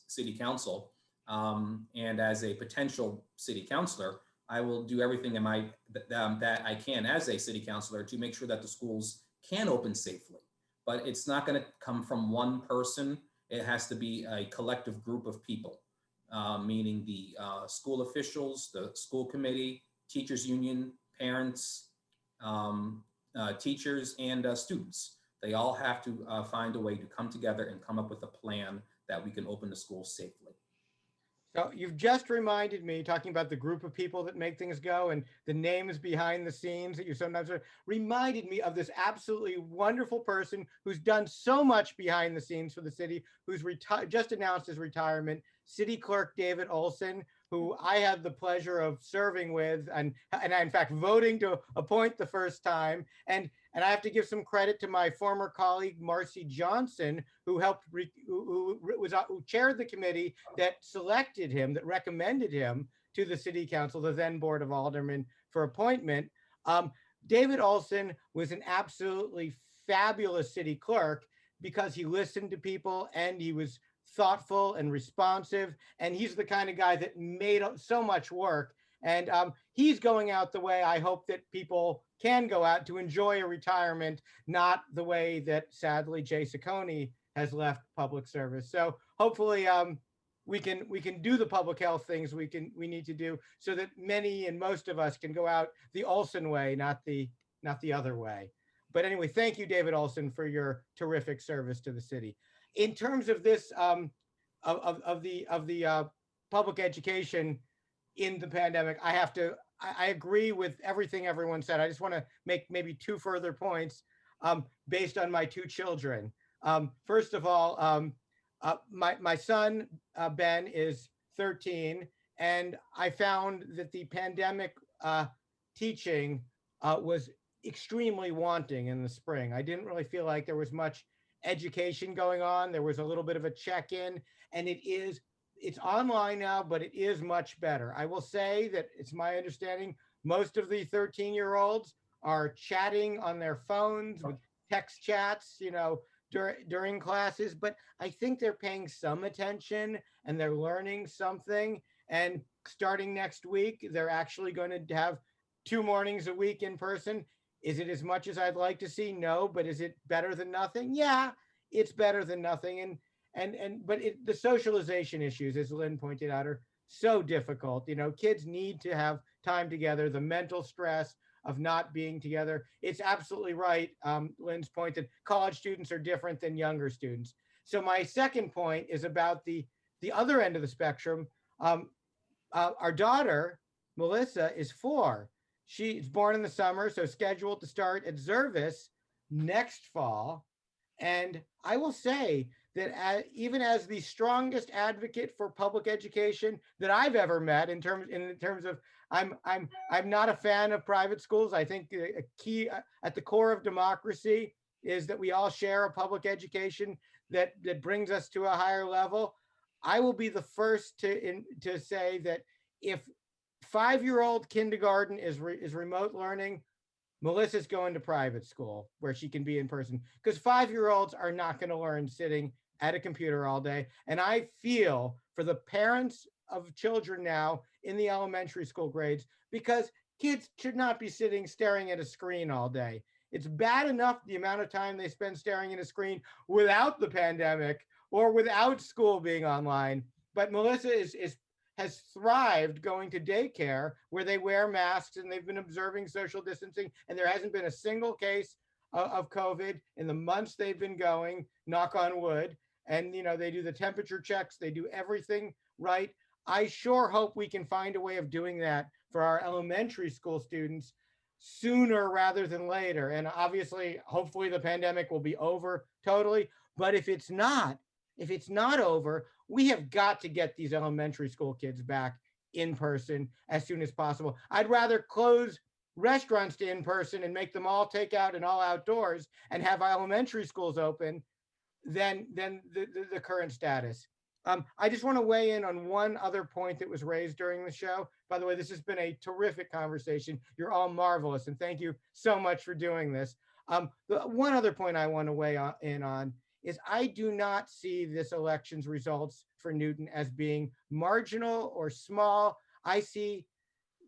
city council and as a potential city councilor, I will do everything that I can as a city councilor to make sure that the schools can open safely. But it's not going to come from one person. It has to be a collective group of people, meaning the school officials, the school committee, teachers union, parents, teachers, and students. They all have to find a way to come together and come up with a plan that we can open the schools safely. So you've just reminded me, talking about the group of people that make things go and the names behind the scenes that you sometimes reminded me of this absolutely wonderful person who's done so much behind the scenes for the city, who's just announced his retirement, City Clerk David Olson, who I had the pleasure of serving with and in fact voting to appoint the first time. And I have to give some credit to my former colleague, Marcy Johnson, who who chaired the committee that selected him, that recommended him to the city council, the then Board of Aldermen, for appointment. David Olson was an absolutely fabulous city clerk because he listened to people and he was thoughtful and responsive. And he's the kind of guy that made so much work. And he's going out the way I hope that people can go out to enjoy a retirement, not the way that sadly Jay Saccone has left public service. So hopefully we can do the public health things we need to do so that many and most of us can go out the Olson way, not the other way. But anyway, thank you, David Olson, for your terrific service to the city. In terms of this of the public education in the pandemic, I agree with everything everyone said. I just want to make maybe 2 further points based on my 2 children. First of all, my son, Ben, is 13, and I found that the pandemic teaching was extremely wanting in the spring. I didn't really feel like there was much education going on. There was a little bit of a check-in, and it's online now, but it is much better. I will say that it's my understanding most of the 13-year-olds are chatting on their phones with text chats, during classes, but I think they're paying some attention and they're learning something. And starting next week, they're actually going to have 2 mornings a week in person. Is it as much as I'd like to see? No, but is it better than nothing? Yeah, it's better than nothing. But the socialization issues, as Lynn pointed out, are so difficult. Kids need to have time together. The mental stress of not being together. It's absolutely right, Lynn's point that college students are different than younger students. So my second point is about the other end of the spectrum. Our daughter, Melissa, is 4. She's born in the summer, so scheduled to start at Zervis next fall. And I will say that even as the strongest advocate for public education that I've ever met, in terms of I'm not a fan of private schools. I think a key at the core of democracy is that we all share a public education that brings us to a higher level. I will be the first to say that if 5-year-old kindergarten is remote learning, Melissa's going to private school where she can be in person, because 5-year-olds are not going to learn sitting at a computer all day. And I feel for the parents of children now in the elementary school grades, because kids should not be sitting staring at a screen all day. It's bad enough the amount of time they spend staring at a screen without the pandemic or without school being online. But Melissa has thrived going to daycare where they wear masks and they've been observing social distancing, and there hasn't been a single case of COVID in the months they've been going, knock on wood. And they do the temperature checks, they do everything right. I sure hope we can find a way of doing that for our elementary school students sooner rather than later. And obviously, hopefully the pandemic will be over totally. But if it's not over, we have got to get these elementary school kids back in person as soon as possible. I'd rather close restaurants to in person and make them all takeout and all outdoors and have elementary schools open than the current status. I just want to weigh in on one other point that was raised during the show. By the way, this has been a terrific conversation. You're all marvelous, and thank you so much for doing this. The one other point I want to weigh in on is I do not see this election's results for Newton as being marginal or small. I see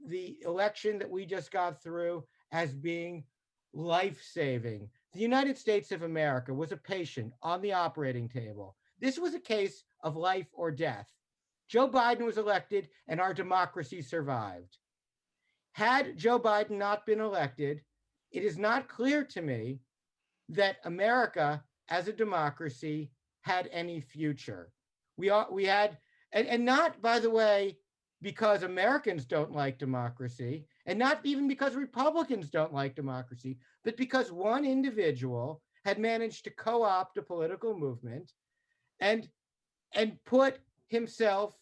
the election that we just got through as being life-saving. The United States of America was a patient on the operating table. This was a case of life or death. Joe Biden was elected and our democracy survived. Had Joe Biden not been elected, it is not clear to me that America as a democracy had any future. We had, and not, by the way, because Americans don't like democracy, and not even because Republicans don't like democracy, but because one individual had managed to co-opt a political movement and put himself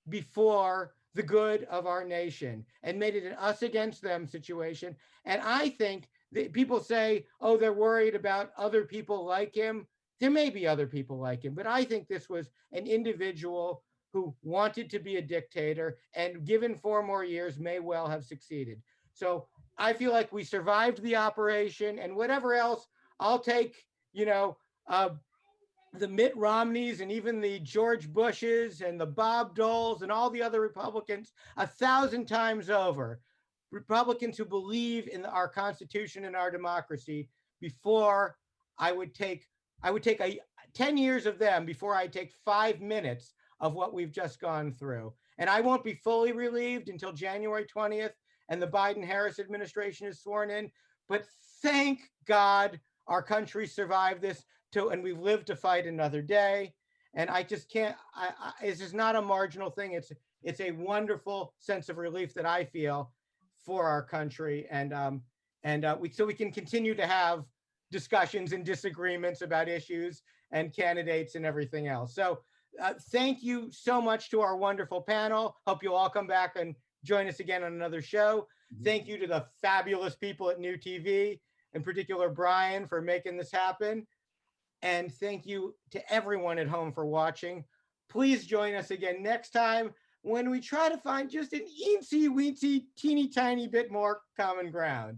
before the good of our nation and made it an us against them situation. And I think that people say, oh, they're worried about other people like him. There may be other people like him, but I think this was an individual who wanted to be a dictator and given 4 more years may well have succeeded. So I feel like we survived the operation, and whatever else, I'll take, the Mitt Romneys and even the George Bushes and the Bob Doles and all the other Republicans 1,000 times over. Republicans who believe in our Constitution and our democracy before I would take 10 years of them before I take 5 minutes of what we've just gone through. And I won't be fully relieved until January 20th and the Biden-Harris administration is sworn in. But thank God our country survived this and we've lived to fight another day. And I just can't, it's just not a marginal thing. It's a wonderful sense of relief that I feel for our country. So we can continue to have discussions and disagreements about issues and candidates and everything else. So thank you so much to our wonderful panel. Hope you'll all come back and join us again on another show. Thank you to the fabulous people at New TV, in particular Brian, for making this happen. And thank you to everyone at home for watching. Please join us again next time when we try to find just an eensy weensy teeny tiny bit more common ground.